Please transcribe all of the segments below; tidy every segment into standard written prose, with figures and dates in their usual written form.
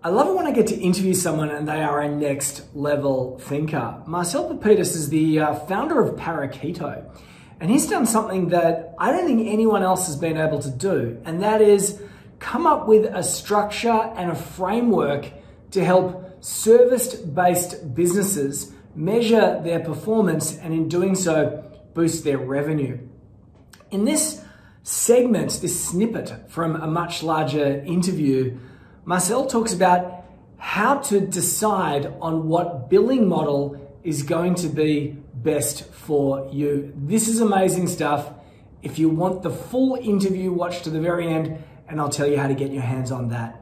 I love it when I get to interview someone and they are a next level thinker. Marcel Petitpas is the founder of Parakeeto, and he's done something that I don't think anyone else has been able to do, and that is come up with a structure and a framework to help service-based businesses measure their performance and in doing so, boost their revenue. In this segment, this snippet from a much larger interview, Marcel talks about how to decide on what billing model is going to be best for you. This is amazing stuff. If you want the full interview, watch to the very end, and I'll tell you how to get your hands on that.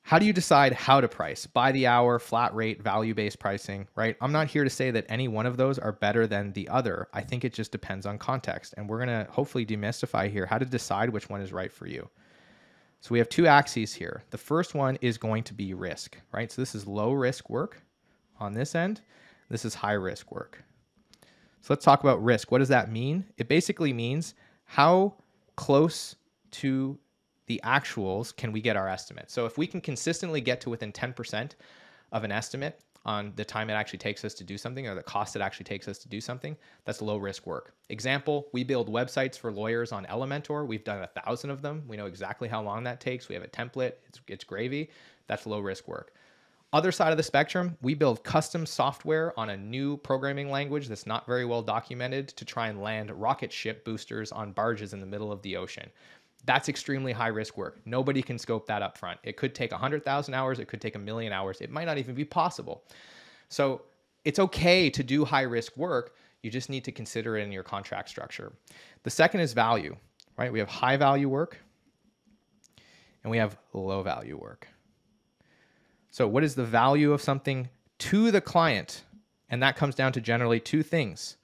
How do you decide how to price? By the hour, flat rate, value-based pricing, right? I'm not here to say that any one of those are better than the other. I think it just depends on context. And we're going to hopefully demystify here how to decide which one is right for you. So we have two axes here. The first one is going to be risk, right? So this is low risk work on this end. This is high risk work. So let's talk about risk. What does that mean? It basically means how close to the actuals can we get our estimate. So if we can consistently get to within 10% of an estimate on the time it actually takes us to do something or the cost it actually takes us to do something, that's low risk work. Example, we build websites for lawyers on Elementor. We've done 1,000 of them. We know exactly how long that takes. We have a template. It's gravy. That's low risk work. Other side of the spectrum, we build custom software on a new programming language that's not very well documented to try and land rocket ship boosters on barges in the middle of the ocean. That's extremely high risk work. Nobody can scope that up front. It could take 100,000 hours. It could take 1,000,000 hours. It might not even be possible. So it's okay to do high risk work. You just need to consider it in your contract structure. The second is value, right? We have high value work and we have low value work. So what is the value of something to the client? And that comes down to generally two things.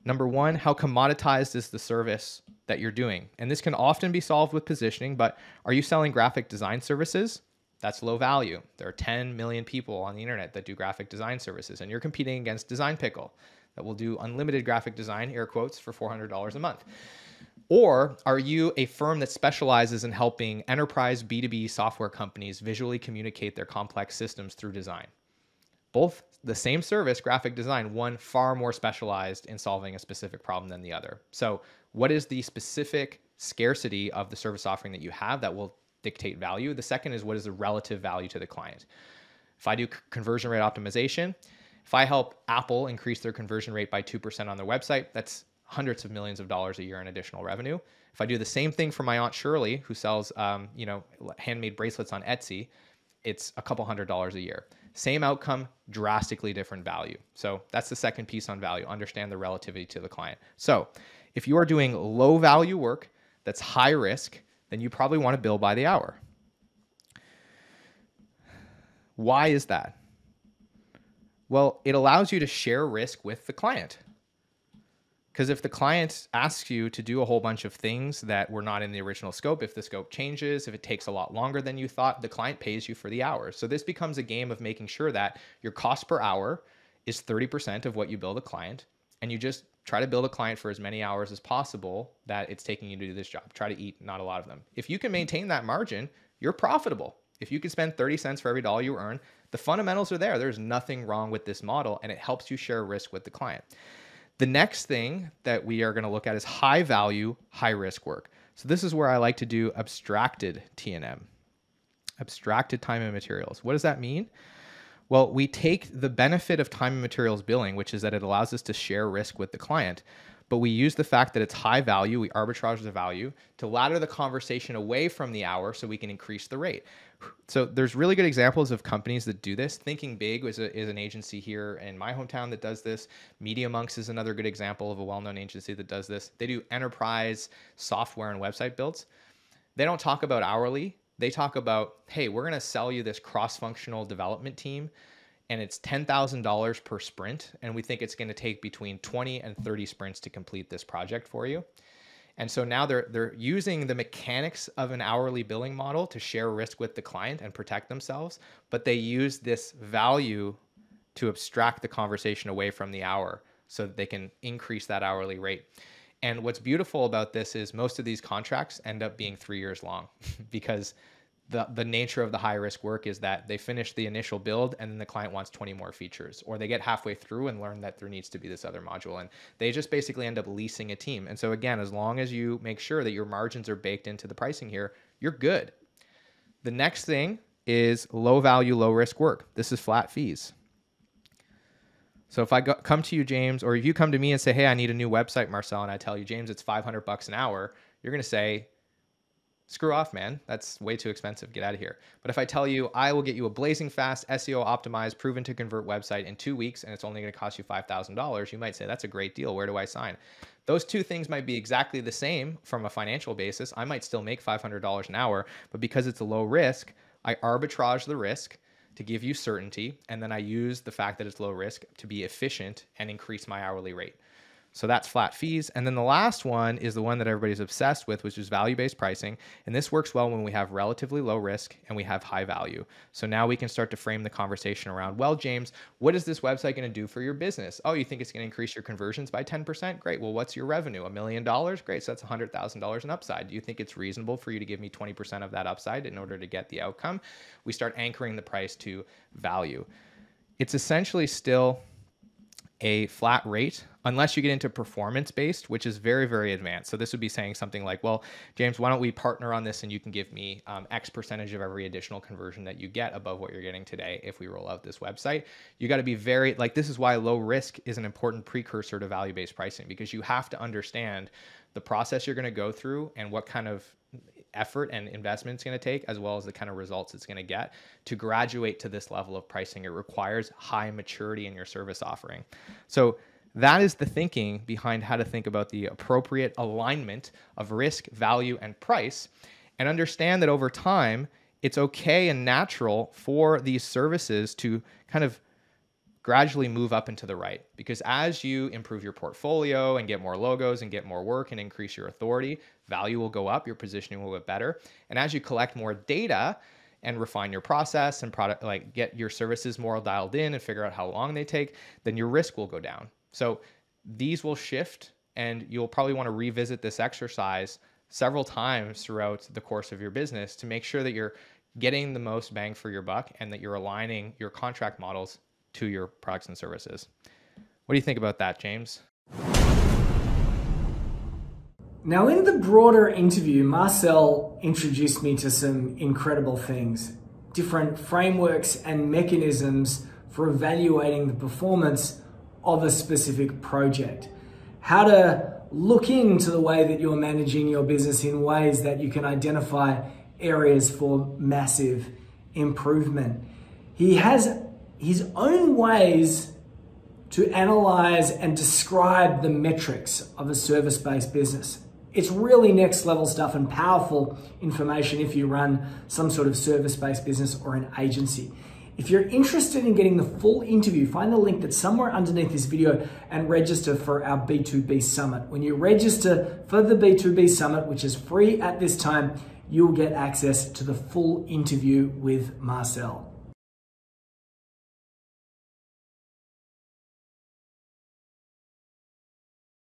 Number one, how commoditized is the service that you're doing? And this can often be solved with positioning, but are you selling graphic design services? That's low value. There are 10 million people on the internet that do graphic design services, and you're competing against Design Pickle that will do unlimited graphic design, air quotes, for $400 a month. Or are you a firm that specializes in helping enterprise B2B software companies visually communicate their complex systems through design? Both the same service, graphic design, one far more specialized in solving a specific problem than the other. So what is the specific scarcity of the service offering that you have that will dictate value? The second is what is the relative value to the client? If I do conversion rate optimization, if I help Apple increase their conversion rate by 2% on their website, that's hundreds of millions of dollars a year in additional revenue. If I do the same thing for my Aunt Shirley, who sells handmade bracelets on Etsy, it's a couple $100s a year. Same outcome, drastically different value. So that's the second piece on value. Understand the relativity to the client. So if you are doing low value work that's high risk, then you probably want to bill by the hour. Why is that? Well, it allows you to share risk with the client. Because if the client asks you to do a whole bunch of things that were not in the original scope, if the scope changes, if it takes a lot longer than you thought, the client pays you for the hours. So this becomes a game of making sure that your cost per hour is 30% of what you bill the client, and you just try to bill a client for as many hours as possible that it's taking you to do this job. Try to eat not a lot of them. If you can maintain that margin, you're profitable. If you can spend 30 cents for every dollar you earn, the fundamentals are there. There's nothing wrong with this model, and it helps you share risk with the client. The next thing that we are going to look at is high value, high risk work. So this is where I like to do abstracted T&M, abstracted time and materials. What does that mean? Well, we take the benefit of time and materials billing, which is that it allows us to share risk with the client, but we use the fact that it's high value, we arbitrage the value to ladder the conversation away from the hour so we can increase the rate. So there's really good examples of companies that do this. Thinking Big is an agency here in my hometown that does this. Media Monks is another good example of a well-known agency that does this. They do enterprise software and website builds. They don't talk about hourly. They talk about, hey, we're going to sell you this cross-functional development team, and it's $10,000 per sprint, and we think it's going to take between 20 and 30 sprints to complete this project for you. And so now they're using the mechanics of an hourly billing model to share risk with the client and protect themselves, but they use this value to abstract the conversation away from the hour so that they can increase that hourly rate. And what's beautiful about this is most of these contracts end up being 3 years long because the nature of the high risk work is that they finish the initial build and then the client wants 20 more features, or they get halfway through and learn that there needs to be this other module, and they just basically end up leasing a team. And so again, as long as you make sure that your margins are baked into the pricing here, you're good. The next thing is low value, low risk work. This is flat fees. So if I come to you, James, or if you come to me and say, hey, I need a new website, Marcel, and I tell you, James, it's $500 an hour, you're going to say, screw off, man. That's way too expensive. Get out of here. But if I tell you, I will get you a blazing fast, SEO optimized, proven to convert website in 2 weeks, and it's only going to cost you $5,000, you might say, that's a great deal. Where do I sign? Those two things might be exactly the same from a financial basis. I might still make $500 an hour, but because it's a low risk, I arbitrage the risk to give you certainty, and then I use the fact that it's low risk to be efficient and increase my hourly rate. So that's flat fees. And then the last one is the one that everybody's obsessed with, which is value-based pricing. And this works well when we have relatively low risk and we have high value. So now we can start to frame the conversation around, well, James, what is this website going to do for your business? Oh, you think it's going to increase your conversions by 10%? Great. Well, what's your revenue? $1 million? Great. So that's $100,000 in upside. Do you think it's reasonable for you to give me 20% of that upside in order to get the outcome? We start anchoring the price to value. It's essentially still a flat rate, unless you get into performance-based, which is very, very advanced. So this would be saying something like, well, James, why don't we partner on this and you can give me X percentage of every additional conversion that you get above what you're getting today if we roll out this website. You got to be very, like, this is why low risk is an important precursor to value-based pricing, because you have to understand the process you're going to go through and what kind of effort and investment it's going to take, as well as the kind of results it's going to get to graduate to this level of pricing. It requires high maturity in your service offering. So that is the thinking behind how to think about the appropriate alignment of risk, value, and price, and understand that over time, it's okay and natural for these services to kind of gradually move up and to the right, because as you improve your portfolio and get more logos and get more work and increase your authority, value will go up, your positioning will get better. And as you collect more data and refine your process and product, like get your services more dialed in and figure out how long they take, then your risk will go down. So these will shift, and you'll probably want to revisit this exercise several times throughout the course of your business to make sure that you're getting the most bang for your buck and that you're aligning your contract models to your products and services. What do you think about that, James? Now, in the broader interview, Marcel introduced me to some incredible things, different frameworks and mechanisms for evaluating the performance of a specific project, how to look into the way that you're managing your business in ways that you can identify areas for massive improvement. He has his own ways to analyze and describe the metrics of a service-based business. It's really next level stuff and powerful information if you run some sort of service-based business or an agency. If you're interested in getting the full interview, find the link that's somewhere underneath this video and register for our B2B Summit. When you register for the B2B Summit, which is free at this time, you'll get access to the full interview with Marcel.